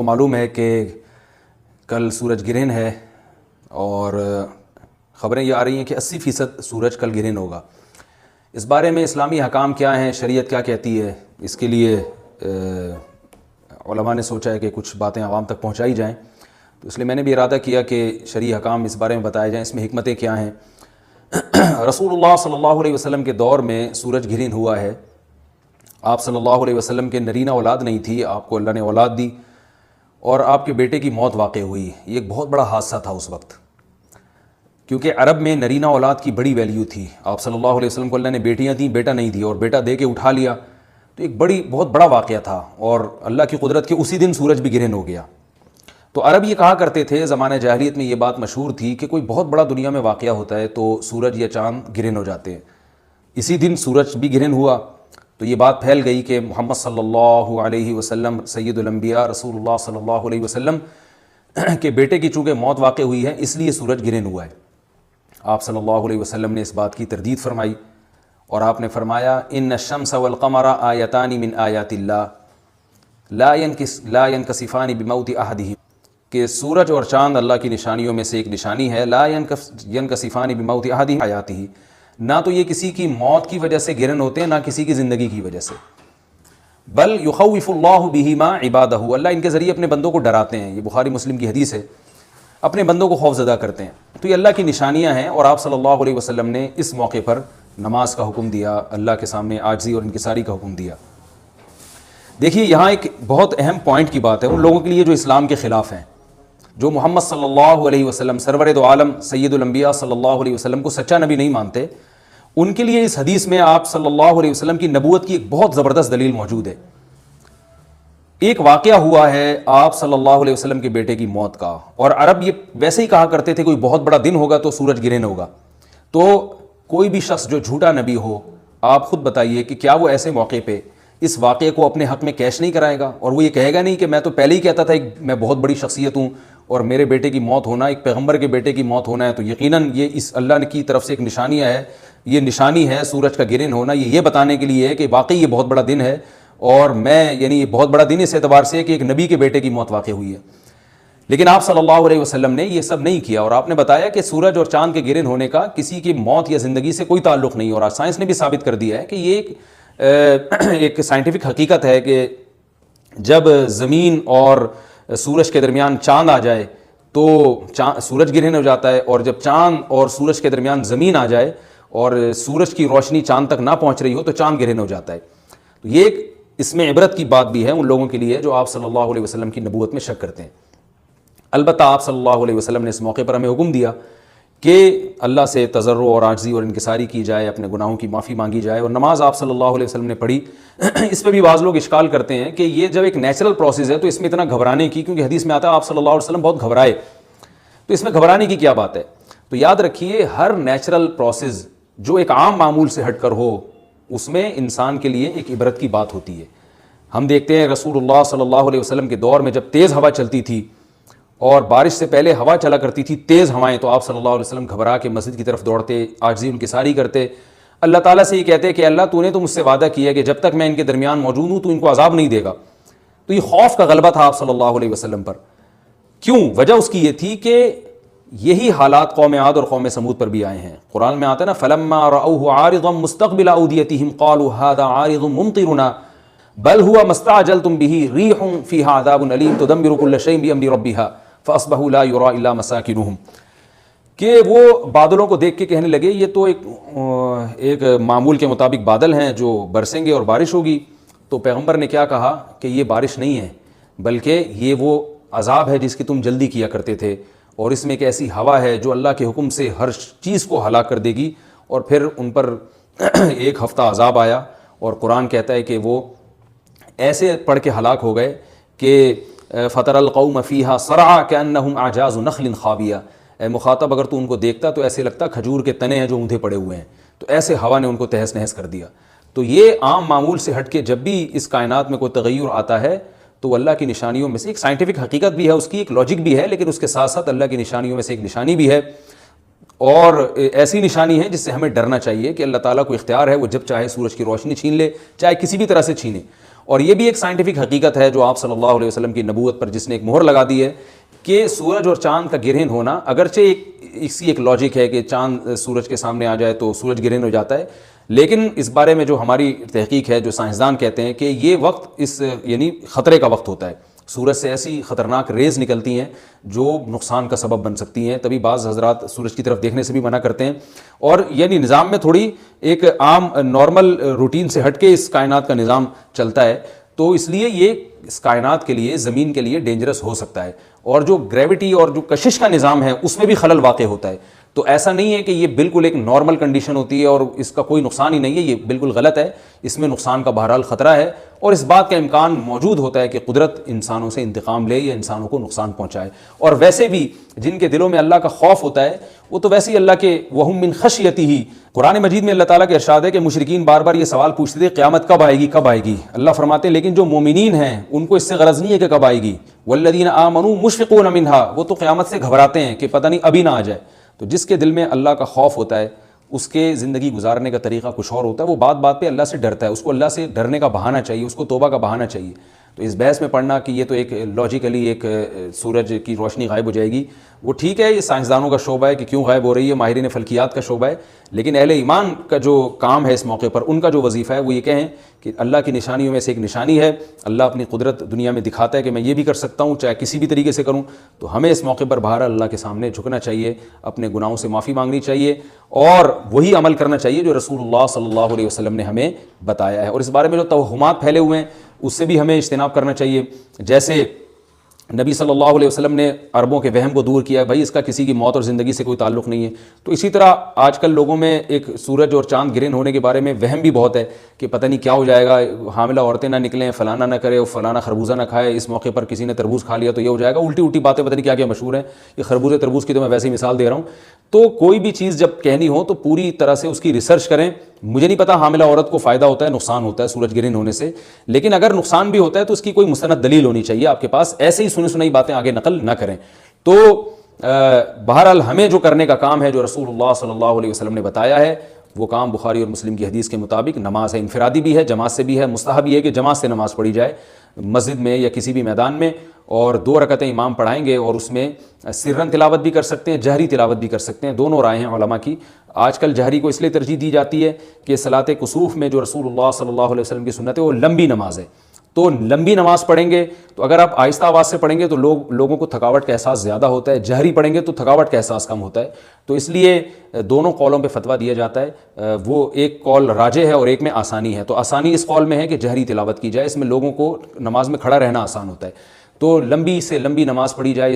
کو معلوم ہے کہ کل سورج گرہن ہے اور خبریں یہ آ رہی ہیں کہ 80% سورج کل گرہن ہوگا۔ اس بارے میں اسلامی حکام کیا ہیں، شریعت کیا کہتی ہے، اس کے لیے علماء نے سوچا ہے کہ کچھ باتیں عوام تک پہنچائی جائیں، تو اس لیے میں نے بھی ارادہ کیا کہ شرعی حکام اس بارے میں بتائے جائیں، اس میں حکمتیں کیا ہیں۔ رسول اللہ صلی اللہ علیہ وسلم کے دور میں سورج گرہن ہوا ہے۔ آپ صلی اللہ علیہ وسلم کے نرینہ اولاد نہیں تھی، آپ کو اللہ نے اولاد دی اور آپ کے بیٹے کی موت واقع ہوئی۔ یہ ایک بہت بڑا حادثہ تھا اس وقت، کیونکہ عرب میں نرینہ اولاد کی بڑی ویلیو تھی۔ آپ صلی اللہ علیہ وسلم کو اللہ نے بیٹیاں دیں، بیٹا نہیں دی، اور بیٹا دے کے اٹھا لیا، تو ایک بہت بڑا واقعہ تھا، اور اللہ کی قدرت کے اسی دن سورج بھی گرہن ہو گیا۔ تو عرب یہ کہا کرتے تھے، زمانہ جاہلیت میں یہ بات مشہور تھی کہ کوئی بہت بڑا دنیا میں واقعہ ہوتا ہے تو سورج یا چاند گرہن ہو جاتے ہیں۔ اسی دن سورج بھی گرہن ہوا تو یہ بات پھیل گئی کہ محمد صلی اللہ علیہ وسلم سید الانبیاء رسول اللہ صلی اللہ علیہ وسلم کے بیٹے کی چونکہ موت واقع ہوئی ہے اس لیے سورج گرہن ہوا ہے۔ آپ صلی اللہ علیہ وسلم نے اس بات کی تردید فرمائی اور آپ نے فرمایا ان الشمس والقمر آیتان من آیات اللہ لا ينکسفان بموت احدہم، کہ سورج اور چاند اللہ کی نشانیوں میں سے ایک نشانی ہے، لا ينکسفان بموت احدہم آیاتہ، نہ تو یہ کسی کی موت کی وجہ سے گرہن ہوتے ہیں نہ کسی کی زندگی کی وجہ سے، بل یخوف اللہ بہما عبادہ، اللہ ان کے ذریعے اپنے بندوں کو ڈراتے ہیں۔ یہ بخاری مسلم کی حدیث ہے، اپنے بندوں کو خوف زدہ کرتے ہیں۔ تو یہ اللہ کی نشانیاں ہیں، اور آپ صلی اللہ علیہ وسلم نے اس موقع پر نماز کا حکم دیا، اللہ کے سامنے عاجزی اور انکساری کا حکم دیا۔ دیکھیے یہاں ایک بہت اہم پوائنٹ کی بات ہے ان لوگوں کے لیے جو اسلام کے خلاف ہیں، جو محمد صلی اللہ علیہ وسلم سرور دو عالم سید الانبیاء صلی اللہ علیہ وسلم کو سچا نبی نہیں مانتے، ان کے لیے اس حدیث میں آپ صلی اللہ علیہ وسلم کی نبوت کی ایک بہت زبردست دلیل موجود ہے۔ ایک واقعہ ہوا ہے آپ صلی اللہ علیہ وسلم کے بیٹے کی موت کا، اور عرب یہ ویسے ہی کہا کرتے تھے کوئی بہت بڑا دن ہوگا تو سورج گرہن ہوگا۔ تو کوئی بھی شخص جو جھوٹا نبی ہو، آپ خود بتائیے کہ کیا وہ ایسے موقع پہ اس واقعے کو اپنے حق میں کیش نہیں کرائے گا، اور وہ یہ کہے گا نہیں کہ میں تو پہلے ہی کہتا تھا میں بہت بڑی شخصیت ہوں اور میرے بیٹے کی موت ہونا، ایک پیغمبر کے بیٹے کی موت ہونا ہے تو یقیناً یہ اس اللہ کی طرف سے ایک نشانی ہے، یہ نشانی ہے سورج کا گرہن ہونا، یہ بتانے کے لیے ہے کہ واقعی یہ بہت بڑا دن ہے، اور یعنی یہ بہت بڑا دن اس اعتبار سے کہ ایک نبی کے بیٹے کی موت واقع ہوئی ہے۔ لیکن آپ صلی اللہ علیہ وسلم نے یہ سب نہیں کیا، اور آپ نے بتایا کہ سورج اور چاند کے گرہن ہونے کا کسی کی موت یا زندگی سے کوئی تعلق نہیں، اور سائنس نے بھی ثابت کر دیا ہے کہ یہ ایک سائنٹیفک حقیقت ہے کہ جب زمین اور سورج کے درمیان چاند آ جائے تو سورج گرہن ہو جاتا ہے، اور جب چاند اور سورج کے درمیان زمین آ جائے اور سورج کی روشنی چاند تک نہ پہنچ رہی ہو تو چاند گرہن ہو جاتا ہے۔ تو یہ ایک اس میں عبرت کی بات بھی ہے ان لوگوں کے لیے جو آپ صلی اللہ علیہ وسلم کی نبوت میں شک کرتے ہیں۔ البتہ آپ صلی اللہ علیہ وسلم نے اس موقع پر ہمیں حکم دیا کہ اللہ سے تضرع اور عاجزی اور انکساری کی جائے، اپنے گناہوں کی معافی مانگی جائے، اور نماز آپ صلی اللہ علیہ وسلم نے پڑھی۔ اس پہ بھی بعض لوگ اشکال کرتے ہیں کہ یہ جب ایک نیچرل پروسیس ہے تو اس میں اتنا گھبرانے کی، کیونکہ حدیث میں آتا ہے آپ صلی اللہ علیہ وسلم بہت گھبرائے، تو اس میں گھبرانے کی کیا بات ہے؟ تو یاد رکھیے ہر نیچرل پروسیس جو ایک عام معمول سے ہٹ کر ہو اس میں انسان کے لیے ایک عبرت کی بات ہوتی ہے۔ ہم دیکھتے ہیں رسول اللہ صلی اللہ علیہ وسلم کے دور میں جب تیز ہوا چلتی تھی اور بارش سے پہلے ہوا چلا کرتی تھی تیز ہوائیں، تو آپ صلی اللہ علیہ وسلم گھبرا کے مسجد کی طرف دوڑتے، عاجزی انکساری کرتے، اللہ تعالیٰ سے یہ کہتے کہ اللہ تو نے تو مجھ سے وعدہ کیا کہ جب تک میں ان کے درمیان موجود ہوں تو ان کو عذاب نہیں دے گا۔ تو یہ خوف کا غلبہ تھا آپ صلی اللہ علیہ وسلم پر۔ کیوں؟ وجہ اس کی یہ تھی کہ یہی حالات قوم عاد اور قوم سمود پر بھی آئے ہیں۔ قرآن میں آتا ہے نا فَلَمَّا رَأَوْهُ عَارِضًا مُسْتَقْبِلَ أَوْدِيَتِهِمْ قَالُوا هَذَا عَارِضٌ مُمْطِرُنَا بَلْ هُوَ مَا اسْتَعْجَلْتُمْ بِهِ رِيحٌ فِيهَا عَذَابٌ أَلِيمٌ تُدَمِّرُ كُلَّ شَيْءٍ بِأَمْرِ رَبِّهَا فَأَصْبَحُوا لَا يُرَىٰ إِلَّا مَسَاكِنُهُمْ، کہ وہ بادلوں کو دیکھ کے کہنے لگے یہ تو ایک معمول کے مطابق بادل ہیں جو برسیں گے اور بارش ہوگی۔ تو پیغمبر نے کیا کہا کہ یہ بارش نہیں ہے بلکہ یہ وہ عذاب ہے جس کی تم جلدی کیا کرتے تھے، اور اس میں ایک ایسی ہوا ہے جو اللہ کے حکم سے ہر چیز کو ہلاک کر دے گی۔ اور پھر ان پر ایک ہفتہ عذاب آیا، اور قرآن کہتا ہے کہ وہ ایسے پڑھ کے ہلاک ہو گئے کہ فَتَرَى الْقَوْمَ فِيهَا صَرْعَىٰ كَأَنَّهُمْ أَعْجَازُ نَخْلٍ خَاوِيَةٍ، اے مخاطب اگر تو ان کو دیکھتا تو ایسے لگتا کھجور کے تنے ہیں جو اونھے پڑے ہوئے ہیں۔ تو ایسے ہوا نے ان کو تہس نہس کر دیا۔ تو یہ عام معمول سے ہٹ کے جب بھی اس کائنات میں کوئی تغیر آتا ہے تو اللہ کی نشانیوں میں سے ایک سائنٹیفک حقیقت بھی ہے، اس کی ایک لاجک بھی ہے، لیکن اس کے ساتھ ساتھ اللہ کی نشانیوں میں سے ایک نشانی بھی ہے، اور ایسی نشانی ہے جس سے ہمیں ڈرنا چاہیے کہ اللہ تعالیٰ کو اختیار ہے وہ جب چاہے سورج کی روشنی چھین لے، چاہے کسی بھی طرح سے چھینے۔ اور یہ بھی ایک سائنٹیفک حقیقت ہے جو آپ صلی اللہ علیہ وسلم کی نبوت پر جس نے ایک مہر لگا دی ہے کہ سورج اور چاند کا گرہن ہونا، اگرچہ اسی ایک لاجک ہے کہ چاند سورج کے سامنے آ جائے تو سورج گرہن ہو جاتا ہے، لیکن اس بارے میں جو ہماری تحقیق ہے، جو سائنسدان کہتے ہیں کہ یہ وقت اس یعنی خطرے کا وقت ہوتا ہے، سورج سے ایسی خطرناک ریز نکلتی ہیں جو نقصان کا سبب بن سکتی ہیں، تبھی بعض حضرات سورج کی طرف دیکھنے سے بھی منع کرتے ہیں، اور یعنی نظام میں تھوڑی ایک عام نارمل روٹین سے ہٹ کے اس کائنات کا نظام چلتا ہے، تو اس لیے یہ اس کائنات کے لیے، زمین کے لیے ڈینجرس ہو سکتا ہے، اور جو گریوٹی اور جو کشش کا نظام ہے اس میں بھی خلل واقع ہوتا ہے، تو ایسا نہیں ہے کہ یہ بالکل ایک نارمل کنڈیشن ہوتی ہے اور اس کا کوئی نقصان ہی نہیں ہے، یہ بالکل غلط ہے، اس میں نقصان کا بہرحال خطرہ ہے، اور اس بات کا امکان موجود ہوتا ہے کہ قدرت انسانوں سے انتقام لے یا انسانوں کو نقصان پہنچائے، اور ویسے بھی جن کے دلوں میں اللہ کا خوف ہوتا ہے وہ تو ویسے ہی اللہ کے وَهُم مِّن خَشْيَتِهِ، قرآن مجید میں اللہ تعالیٰ کے ارشاد ہے کہ مشرکین بار بار یہ سوال پوچھتے تھے قیامت کب آئے گی کب آئے گی، اللہ فرماتے ہیں لیکن جو مومنین ہیں ان کو اس سے غرض نہیں ہے کہ کب آئے گی، وَالَّذِينَ آمَنُوا مُشْفِقُونَ مِنْهَا، وہ تو قیامت سے گھبراتے ہیں کہ پتہ نہیں ابھی نہ آ جائے، تو جس کے دل میں اللہ کا خوف ہوتا ہے اس کے زندگی گزارنے کا طریقہ کچھ اور ہوتا ہے، وہ بات بات پہ اللہ سے ڈرتا ہے، اس کو اللہ سے ڈرنے کا بہانہ چاہیے، اس کو توبہ کا بہانہ چاہیے، تو اس بحث میں پڑھنا کہ یہ تو ایک لاجیکلی ایک سورج کی روشنی غائب ہو جائے گی، وہ ٹھیک ہے، یہ سائنسدانوں کا شعبہ ہے کہ کیوں غائب ہو رہی ہے، ماہرین فلکیات کا شعبہ ہے، لیکن اہل ایمان کا جو کام ہے اس موقع پر، ان کا جو وظیفہ ہے وہ یہ کہیں کہ اللہ کی نشانیوں میں سے ایک نشانی ہے، اللہ اپنی قدرت دنیا میں دکھاتا ہے کہ میں یہ بھی کر سکتا ہوں چاہے کسی بھی طریقے سے کروں، تو ہمیں اس موقع پر بہرحال اللہ کے سامنے جھکنا چاہیے، اپنے گناہوں سے معافی مانگنی چاہیے، اور وہی عمل کرنا چاہیے جو رسول اللہ صلی اللہ علیہ وسلم نے ہمیں بتایا ہے، اور اس بارے میں جو توہمات پھیلے ہوئے ہیں اس سے بھی ہمیں اجتناب کرنا چاہیے، جیسے نبی صلی اللہ علیہ وسلم نے عربوں کے وہم کو دور کیا، بھائی اس کا کسی کی موت اور زندگی سے کوئی تعلق نہیں ہے، تو اسی طرح آج کل لوگوں میں ایک سورج اور چاند گرہن ہونے کے بارے میں وہم بھی بہت ہے کہ پتہ نہیں کیا ہو جائے گا، حاملہ عورتیں نہ نکلیں، فلانا نہ کرے، فلانا خربوزہ نہ کھائے، اس موقع پر کسی نے تربوز کھا لیا تو یہ ہو جائے گا، الٹی الٹی باتیں پتہ نہیں کیا کیا مشہور ہیں، یہ خربوزے تربوز کی تو میں ویسے ہی مثال دے رہا ہوں، تو کوئی بھی چیز جب کہنی ہو تو پوری طرح سے اس کی ریسرچ کریں، مجھے نہیں پتا حاملہ عورت کو فائدہ ہوتا ہے نقصان ہوتا ہے سورج گرہن ہونے سے، لیکن اگر نقصان بھی ہوتا ہے تو اس کی کوئی مستند دلیل ہونی چاہیے آپ کے پاس، ایسے ہی سنی سنائی باتیں آگے نقل نہ کریں، تو بہرحال ہمیں جو کرنے کا کام ہے جو رسول اللہ صلی اللہ علیہ وسلم نے بتایا ہے وہ کام بخاری اور مسلم کی حدیث کے مطابق نماز ہے، انفرادی بھی ہے، جماعت سے بھی ہے، مستحب یہ ہے کہ جماعت سے نماز پڑھی جائے مسجد میں یا کسی بھی میدان میں، اور 2 رکعتیں امام پڑھائیں گے اور اس میں سرن تلاوت بھی کر سکتے ہیں، جہری تلاوت بھی کر سکتے ہیں، دونوں رائے ہیں علماء کی، آج کل جہری کو اس لیے ترجیح دی جاتی ہے کہ صلاۃ کسوف میں جو رسول اللہ صلی اللہ علیہ وسلم کی سنت ہے وہ لمبی نماز ہے، تو لمبی نماز پڑھیں گے تو اگر آپ آہستہ آواز سے پڑھیں گے تو لوگوں کو تھکاوٹ کا احساس زیادہ ہوتا ہے، جہری پڑھیں گے تو تھکاوٹ کا احساس کم ہوتا ہے، تو اس لیے دونوں قولوں پہ فتویٰ دیا جاتا ہے، وہ ایک قول راجح ہے اور ایک میں آسانی ہے، تو آسانی اس قول میں ہے کہ جہری تلاوت کی جائے، اس میں لوگوں کو نماز میں کھڑا رہنا آسان ہوتا ہے، تو لمبی سے لمبی نماز پڑھی جائے۔